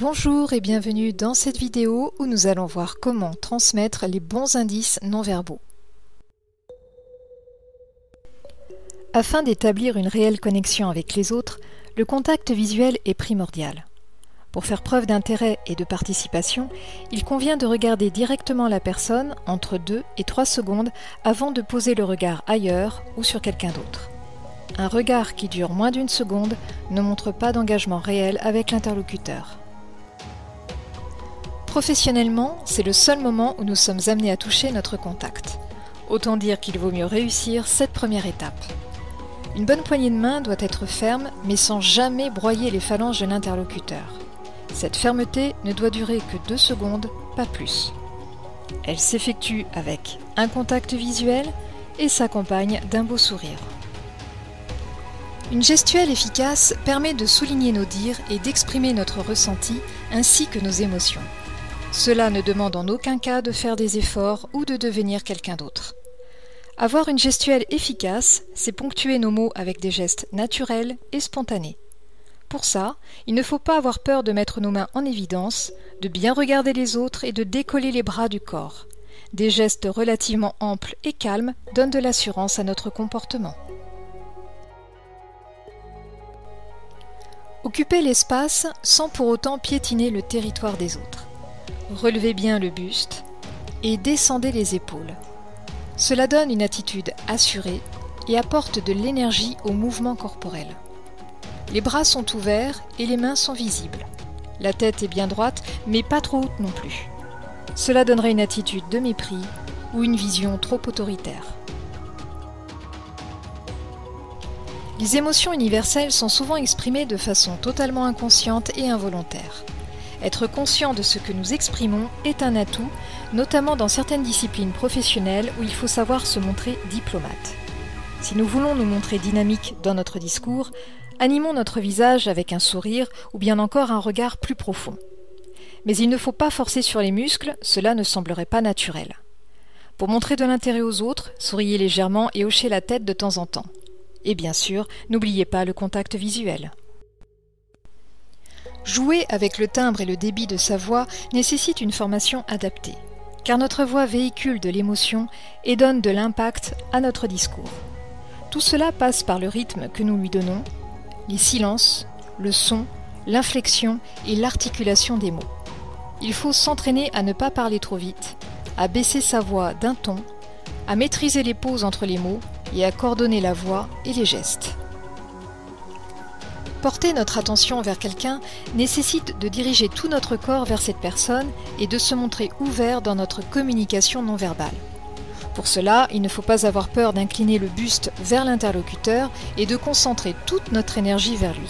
Bonjour et bienvenue dans cette vidéo où nous allons voir comment transmettre les bons indices non-verbaux. Afin d'établir une réelle connexion avec les autres, le contact visuel est primordial. Pour faire preuve d'intérêt et de participation, il convient de regarder directement la personne entre 2 et 3 secondes avant de poser le regard ailleurs ou sur quelqu'un d'autre. Un regard qui dure moins d'1 seconde ne montre pas d'engagement réel avec l'interlocuteur. Professionnellement, c'est le seul moment où nous sommes amenés à toucher notre contact. Autant dire qu'il vaut mieux réussir cette première étape. Une bonne poignée de main doit être ferme, mais sans jamais broyer les phalanges de l'interlocuteur. Cette fermeté ne doit durer que 2 secondes, pas plus. Elle s'effectue avec un contact visuel et s'accompagne d'un beau sourire. Une gestuelle efficace permet de souligner nos dires et d'exprimer notre ressenti ainsi que nos émotions. Cela ne demande en aucun cas de faire des efforts ou de devenir quelqu'un d'autre. Avoir une gestuelle efficace, c'est ponctuer nos mots avec des gestes naturels et spontanés. Pour ça, il ne faut pas avoir peur de mettre nos mains en évidence, de bien regarder les autres et de décoller les bras du corps. Des gestes relativement amples et calmes donnent de l'assurance à notre comportement. Occupez l'espace sans pour autant piétiner le territoire des autres. Relevez bien le buste et descendez les épaules. Cela donne une attitude assurée et apporte de l'énergie au mouvement corporel. Les bras sont ouverts et les mains sont visibles. La tête est bien droite, mais pas trop haute non plus. Cela donnerait une attitude de mépris ou une vision trop autoritaire. Les émotions universelles sont souvent exprimées de façon totalement inconsciente et involontaire. Être conscient de ce que nous exprimons est un atout, notamment dans certaines disciplines professionnelles où il faut savoir se montrer diplomate. Si nous voulons nous montrer dynamiques dans notre discours, animons notre visage avec un sourire ou bien encore un regard plus profond. Mais il ne faut pas forcer sur les muscles, cela ne semblerait pas naturel. Pour montrer de l'intérêt aux autres, souriez légèrement et hochez la tête de temps en temps. Et bien sûr, n'oubliez pas le contact visuel. Jouer avec le timbre et le débit de sa voix nécessite une formation adaptée, car notre voix véhicule de l'émotion et donne de l'impact à notre discours. Tout cela passe par le rythme que nous lui donnons, les silences, le son, l'inflexion et l'articulation des mots. Il faut s'entraîner à ne pas parler trop vite, à baisser sa voix d'un ton, à maîtriser les pauses entre les mots et à coordonner la voix et les gestes. Porter notre attention vers quelqu'un nécessite de diriger tout notre corps vers cette personne et de se montrer ouvert dans notre communication non verbale. Pour cela, il ne faut pas avoir peur d'incliner le buste vers l'interlocuteur et de concentrer toute notre énergie vers lui.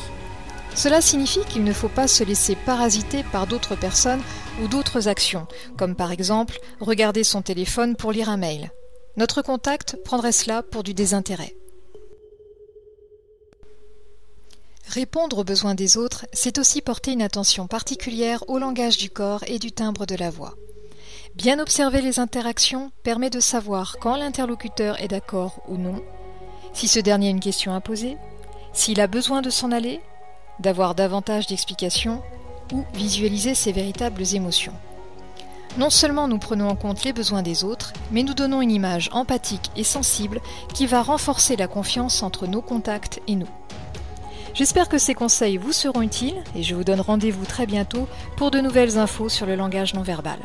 Cela signifie qu'il ne faut pas se laisser parasiter par d'autres personnes ou d'autres actions, comme par exemple regarder son téléphone pour lire un mail. Notre contact prendrait cela pour du désintérêt. Répondre aux besoins des autres, c'est aussi porter une attention particulière au langage du corps et du timbre de la voix. Bien observer les interactions permet de savoir quand l'interlocuteur est d'accord ou non, si ce dernier a une question à poser, s'il a besoin de s'en aller, d'avoir davantage d'explications ou visualiser ses véritables émotions. Non seulement nous prenons en compte les besoins des autres, mais nous donnons une image empathique et sensible qui va renforcer la confiance entre nos contacts et nous. J'espère que ces conseils vous seront utiles et je vous donne rendez-vous très bientôt pour de nouvelles infos sur le langage non verbal.